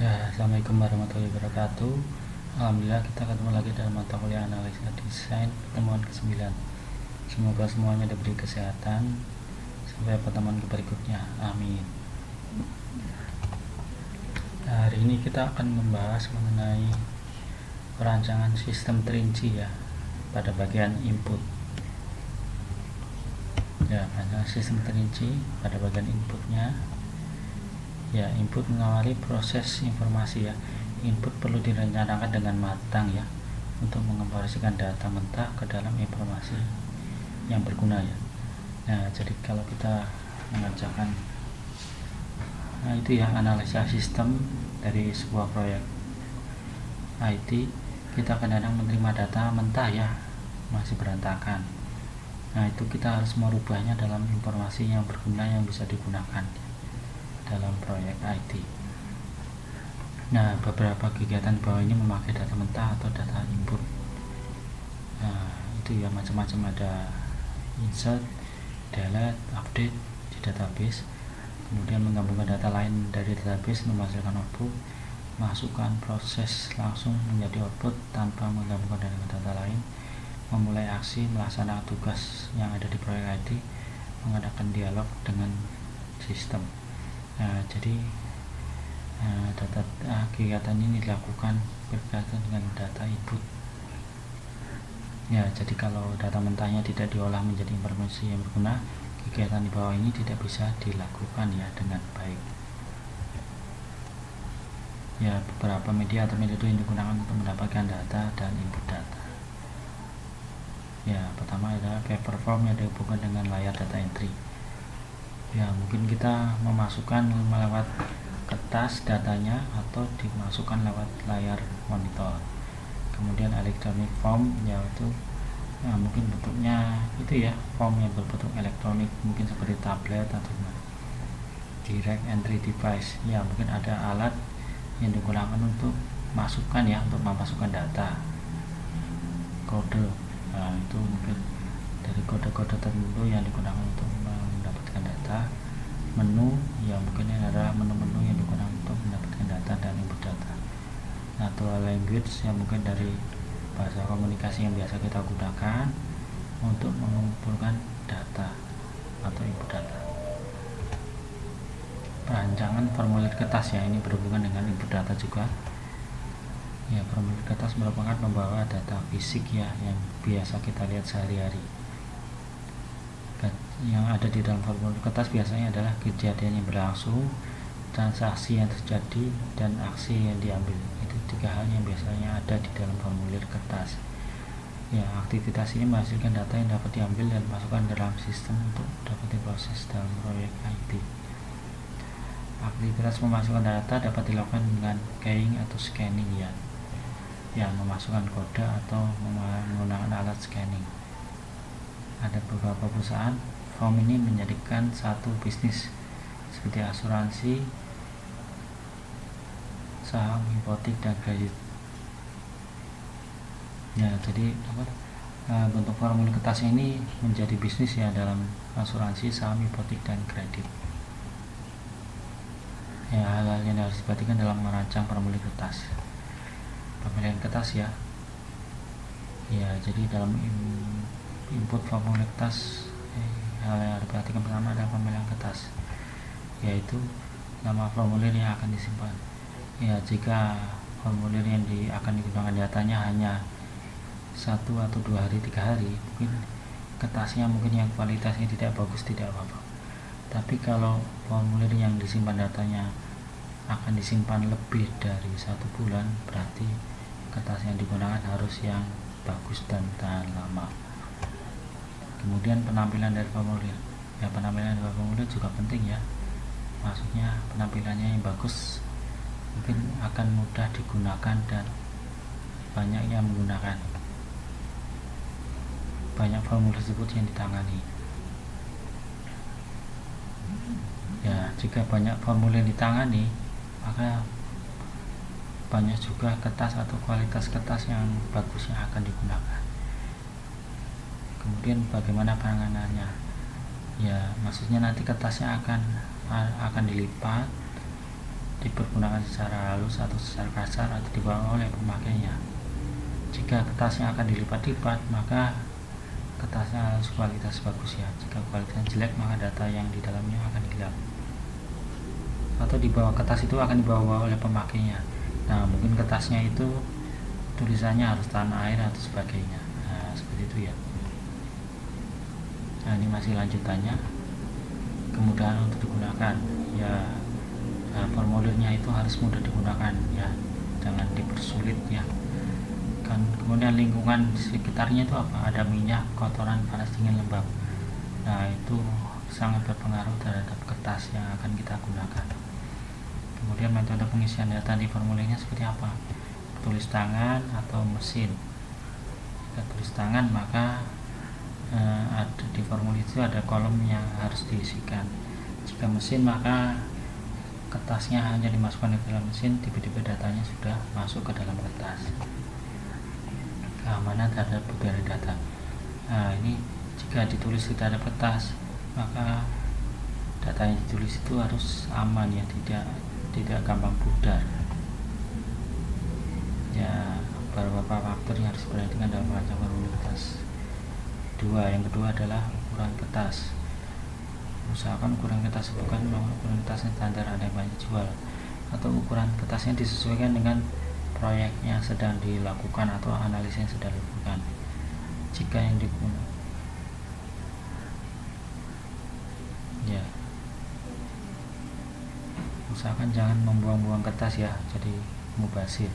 Ya, Assalamualaikum warahmatullahi wabarakatuh. Alhamdulillah kita ketemu lagi dalam mata kuliah analisa desain pertemuan ke-9. Semoga semuanya diberi kesehatan sampai pertemuan berikutnya. Amin. Nah, hari ini kita akan membahas mengenai perancangan sistem terinci ya pada bagian input. Ya, perancangan sistem terinci pada bagian inputnya. Ya, input mengawali proses informasi ya. Input perlu direncanakan dengan matang ya untuk mengkomparasikan data mentah ke dalam informasi yang berguna ya. Nah, jadi kalau kita mengerjakan itu ya analisa sistem dari sebuah proyek IT, kita kadang-kadang menerima data mentah ya, masih berantakan. Nah, itu kita harus merubahnya dalam informasi yang berguna yang bisa digunakan dalam proyek IT. Nah, beberapa kegiatan di bawah ini memakai data mentah atau data input. Nah, itu ya macam-macam, ada insert, delete, update di database, kemudian menggabungkan data lain dari database untuk menghasilkan output, masukkan proses langsung menjadi output tanpa menggabungkan dengan data lain, memulai aksi melaksanakan tugas yang ada di proyek IT, mengadakan dialog dengan sistem. Nah, jadi kegiatan ini dilakukan berkaitan dengan data input. Ya, jadi kalau data mentahnya tidak diolah menjadi informasi yang berguna, kegiatan di bawah ini tidak bisa dilakukan ya dengan baik. Ya, beberapa media atau metode yang digunakan untuk mendapatkan data dan input data. Ya, pertama adalah paper form yang dihubungkan dengan layar data entry. Ya, mungkin kita memasukkan lewat kertas datanya atau dimasukkan lewat layar monitor. Kemudian electronic form yaitu mungkin bentuknya itu ya, form yang berbentuk elektronik, mungkin seperti tablet atau direct entry device. Ya, mungkin ada alat yang digunakan untuk masukkan ya, untuk memasukkan data kode. Nah, itu mungkin dari kode-kode tertentu yang digunakan untuk mendapatkan data. Menu ya, mungkin ini adalah menu-menu yang digunakan untuk mendapatkan data dan input data. Natural language yang mungkin dari bahasa komunikasi yang biasa kita gunakan untuk mengumpulkan data atau input data. Perancangan formulir kertas ya, ini berhubungan dengan input data juga. Ya, formulir kertas merupakan pembawa data fisik ya yang biasa kita lihat sehari-hari. Yang ada di dalam formulir kertas biasanya adalah kejadian yang berlangsung, transaksi yang terjadi, dan aksi yang diambil. Itu tiga hal yang biasanya ada di dalam formulir kertas. Ya, aktivitas ini menghasilkan data yang dapat diambil dan masukkan dalam sistem untuk dapat diproses dalam proyek IT. Aktivitas memasukkan data dapat dilakukan dengan keying atau scanning ya. Ya, memasukkan kode atau menggunakan alat scanning. Ada beberapa perusahaan form ini menjadikan satu bisnis seperti asuransi, saham, hipotek, dan kredit. Ya, jadi bentuk formulir kertas ini menjadi bisnis ya dalam asuransi, saham, hipotek, dan kredit. Ya, hal-hal yang harus diperhatikan dalam merancang formulir kertas. Pemilihan kertas ya. Ya, jadi dalam input formulir kertas hal yang harus diperhatikan pertama adalah pemilihan kertas, yaitu nama formulir yang akan disimpan. Ya, jika formulir yang akan digunakan datanya hanya 1 atau 2 hari, 3 hari, mungkin kertasnya mungkin yang kualitasnya tidak bagus, tidak apa-apa. Tapi kalau formulir yang disimpan datanya akan disimpan lebih dari 1 bulan, berarti kertas yang digunakan harus yang bagus dan tahan lama. Kemudian penampilan dari formulir. Ya, penampilan dari formulir juga penting ya. Maksudnya penampilannya yang bagus, mungkin akan mudah digunakan dan banyak yang menggunakan. Banyak formulir tersebut yang ditangani. Ya, jika banyak formulir yang ditangani, maka banyak juga kertas atau kualitas kertas yang bagus yang akan digunakan. Kemudian bagaimana penanganannya? Ya, maksudnya nanti kertasnya akan dilipat dipergunakan secara halus atau secara kasar atau dibawa oleh pemakainya. Jika kertasnya akan dilipat-lipat, maka kertasnya harus kualitas bagus ya. Jika kualitasnya jelek, maka data yang di dalamnya akan hilang. Atau di bawah kertas itu akan dibawa oleh pemakainya. Nah, mungkin kertasnya itu tulisannya harus tahan air atau sebagainya. Nah, seperti itu ya. Nah, ini masih lanjutannya. Kemudahan untuk digunakan ya. Nah, formulirnya itu harus mudah digunakan ya, jangan dipersulit ya. Kemudian lingkungan sekitarnya itu apa? Ada minyak, kotoran, panas, dingin, lembab. Nah, itu sangat berpengaruh terhadap kertas yang akan kita gunakan. Kemudian metode pengisian data di formulirnya seperti apa? Tulis tangan atau mesin. Jika tulis tangan, maka ada di formulir itu ada kolom yang harus diisikan. Jika mesin, maka kertasnya hanya dimasukkan ke dalam mesin, tiba-tiba datanya sudah masuk ke dalam kertas. Keamanan terhadap pudar data. Nah, ini jika ditulis di terhadap kertas, maka data yang ditulis itu harus aman ya, tidak gampang pudar. Ya, beberapa faktor yang harus diperhatikan dalam merancang formulir kertas. Yang kedua adalah ukuran kertas. Usahakan ukuran kertas bukan ukuran kertas standar ada yang banyak jual, atau ukuran kertasnya disesuaikan dengan proyek yang sedang dilakukan atau analisis yang sedang dilakukan. Jika yang digunakan ya, usahakan jangan membuang-buang kertas ya, jadi mubazir.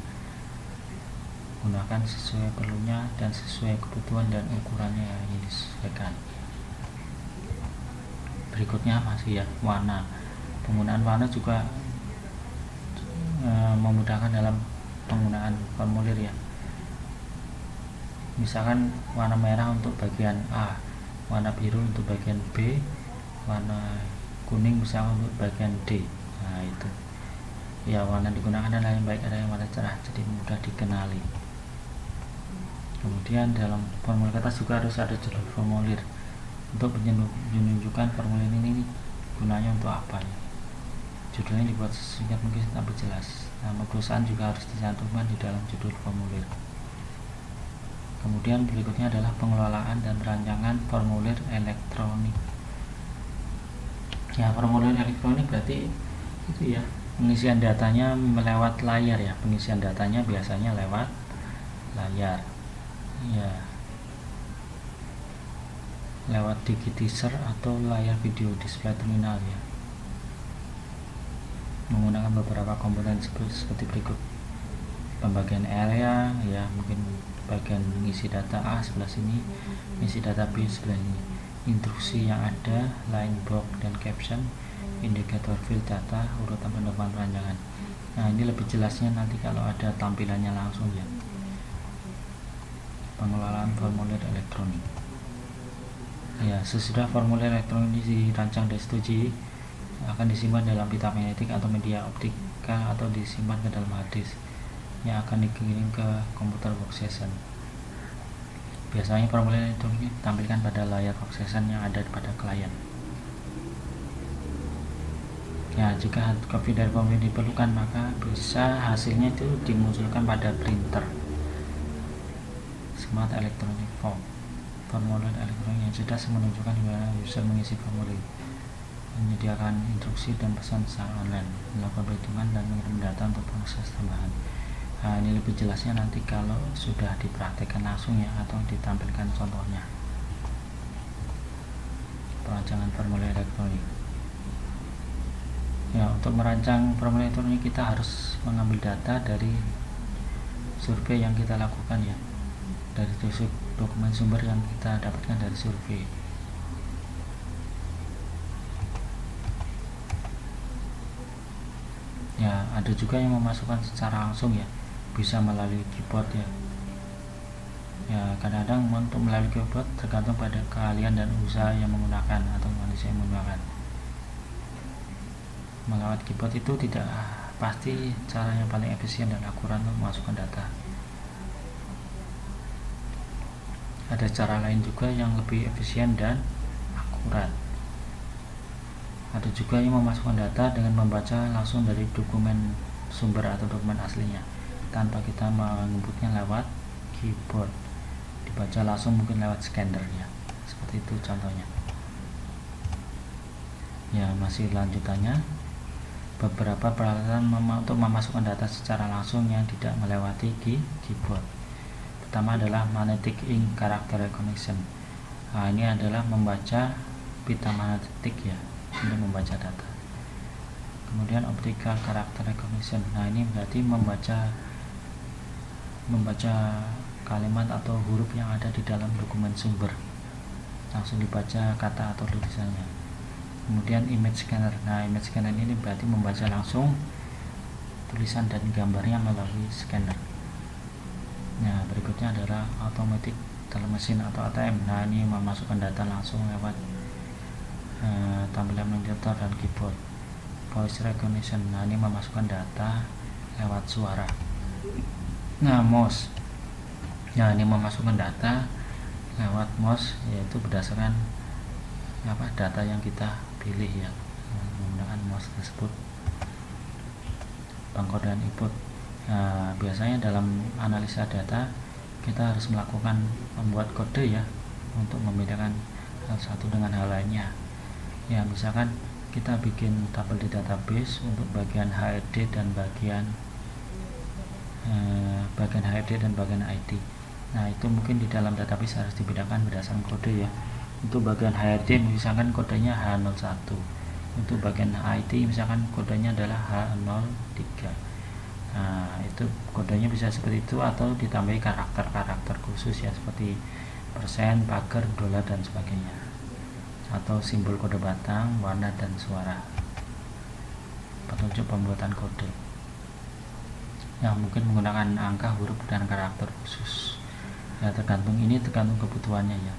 Gunakan sesuai perlunya dan sesuai kebutuhan dan ukurannya yang disesuaikan. Berikutnya masih ya, warna. Penggunaan warna juga memudahkan dalam penggunaan formulir ya. Misalkan warna merah untuk bagian A, warna biru untuk bagian B, warna kuning misalkan untuk bagian D. Nah, itu ya, warna digunakan dan yang baik ada yang warna cerah, jadi mudah dikenali. Kemudian dalam formulir kertas juga harus ada judul formulir untuk menunjukkan formulir ini gunanya untuk apa ya. Judulnya dibuat sesingkat mungkin tapi jelas. Nama perusahaan juga harus dicantumkan di dalam judul formulir. Kemudian berikutnya adalah pengelolaan dan perancangan formulir elektronik. Ya, formulir elektronik berarti itu ya, pengisian datanya lewat layar ya. Pengisian datanya biasanya lewat layar. Ya, lewat digitizer atau layar video display terminal ya, menggunakan beberapa komponen seperti berikut. Pembagian area ya, mungkin bagian mengisi data A sebelah sini, mengisi data B sebelah ini, instruksi yang ada, line block dan caption, indikator field data, urutan penerbangan perancangan. Nah, ini lebih jelasnya nanti kalau ada tampilannya langsung ya. Pengelolaan formulir elektronik ya, sesudah formulir elektronik dirancang dan disetujui, akan disimpan dalam pita magnetik atau media optika atau disimpan ke dalam hard disk yang akan dikirim ke komputer workstation. Biasanya formulir elektronik ditampilkan pada layar workstation yang ada pada klien. Ya, jika hardcopy dari formulir diperlukan, maka bisa hasilnya itu dimunculkan pada printer. Smart Electronic Form, formulir elektronik yang cerdas menunjukkan bagaimana user mengisi formulir, menyediakan instruksi dan pesan secara online, melakukan perhitungan dan mengirim data untuk proses tambahan. Nah, ini lebih jelasnya nanti kalau sudah dipraktekkan langsung ya, atau ditampilkan contohnya. Perancangan formulir elektronik ya, untuk merancang formulir elektronik kita harus mengambil data dari survei yang kita lakukan ya, dari dokumen sumber yang kita dapatkan dari survei. Ya, ada juga yang memasukkan secara langsung ya, bisa melalui keyboard ya. Ya, kadang-kadang untuk melalui keyboard tergantung pada keahlian dan usaha yang menggunakan atau manusia yang menggunakan. Melewat keyboard itu tidak pasti cara yang paling efisien dan akurat untuk memasukkan data. Ada cara lain juga yang lebih efisien dan akurat. Ada juga yang memasukkan data dengan membaca langsung dari dokumen sumber atau dokumen aslinya tanpa kita menginputnya lewat keyboard, dibaca langsung mungkin lewat scanner ya, seperti itu contohnya ya. Masih lanjutannya, beberapa peralatan untuk memasukkan data secara langsung yang tidak melewati keyboard. Pertama adalah magnetic ink character recognition. Nah, ini adalah membaca pita magnetik ya untuk membaca data. Kemudian optical character recognition. Nah, ini berarti membaca kalimat atau huruf yang ada di dalam dokumen sumber, langsung dibaca kata atau tulisannya. Kemudian image scanner. Nah, image scanner ini berarti membaca langsung tulisan dan gambarnya melalui scanner. Nah, berikutnya adalah automatic teller machine atau ATM. Nah, ini memasukkan data langsung lewat tampilan monitor dan keyboard. Voice recognition. Nah, ini memasukkan data lewat suara. Nah, mouse. Nah, ini memasukkan data lewat mouse, yaitu berdasarkan data yang kita pilih ya, menggunakan mouse tersebut. Pengkodean input. Nah, biasanya dalam analisa data kita harus membuat kode ya untuk membedakan hal satu dengan hal lainnya. Ya, misalkan kita bikin tabel di database untuk bagian HRD dan bagian HRD dan bagian IT. Nah, itu mungkin di dalam database harus dibedakan berdasarkan kode ya. Untuk bagian HRD misalkan kodenya H01. Untuk bagian IT misalkan kodenya adalah H03. Nah, itu kodenya bisa seperti itu atau ditambahi karakter-karakter khusus ya, seperti persen, pagar, dolar dan sebagainya, atau simbol kode batang, warna dan suara, petunjuk pembuatan kode yang mungkin menggunakan angka, huruf dan karakter khusus ya, tergantung kebutuhannya ya.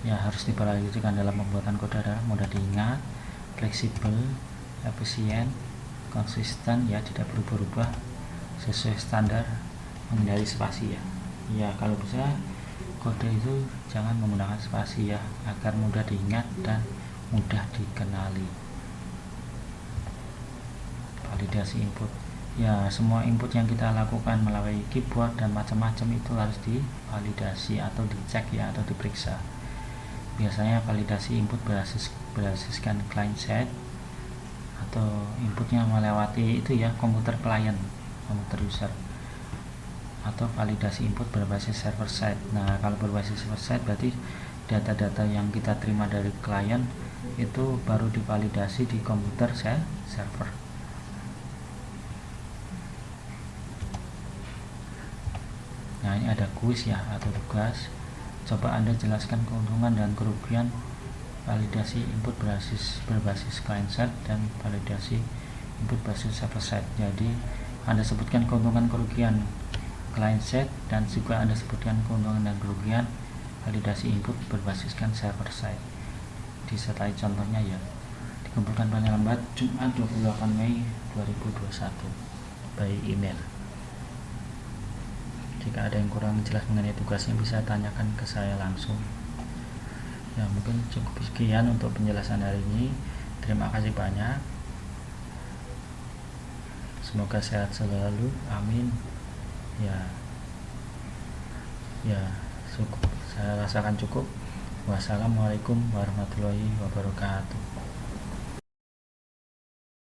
Ya, harus diperhatikan dalam pembuatan kode adalah mudah diingat, fleksibel, efisien, konsisten ya, tidak berubah-ubah, sesuai standar, menghindari spasi ya. Ya, kalau bisa kode itu jangan menggunakan spasi ya, agar mudah diingat dan mudah dikenali. Validasi input. Ya, semua input yang kita lakukan melalui keyboard dan macam-macam itu harus divalidasi atau dicek ya, atau diperiksa. Biasanya validasi input berbasiskan client side atau inputnya melewati itu ya, komputer klien, komputer user, atau validasi input berbasis server side. Nah, kalau berbasis server side berarti data-data yang kita terima dari klien itu baru divalidasi di komputer server. Nah, ini ada kuis ya atau tugas. Coba Anda jelaskan keuntungan dan kerugian validasi input berbasis client side dan validasi input berbasis server side. Jadi Anda sebutkan keuntungan kerugian client side dan juga Anda sebutkan keuntungan dan kerugian validasi input berbasiskan server side. Disertai contohnya ya. Dikumpulkan paling lambat Jumat 28 Mei 2021 by email. Jika ada yang kurang jelas mengenai tugasnya bisa tanyakan ke saya langsung. Ya, mungkin cukup sekian untuk penjelasan hari ini. Terima kasih banyak. Semoga sehat selalu. Amin. Ya, cukup. Saya rasakan cukup. Wassalamualaikum warahmatullahi wabarakatuh.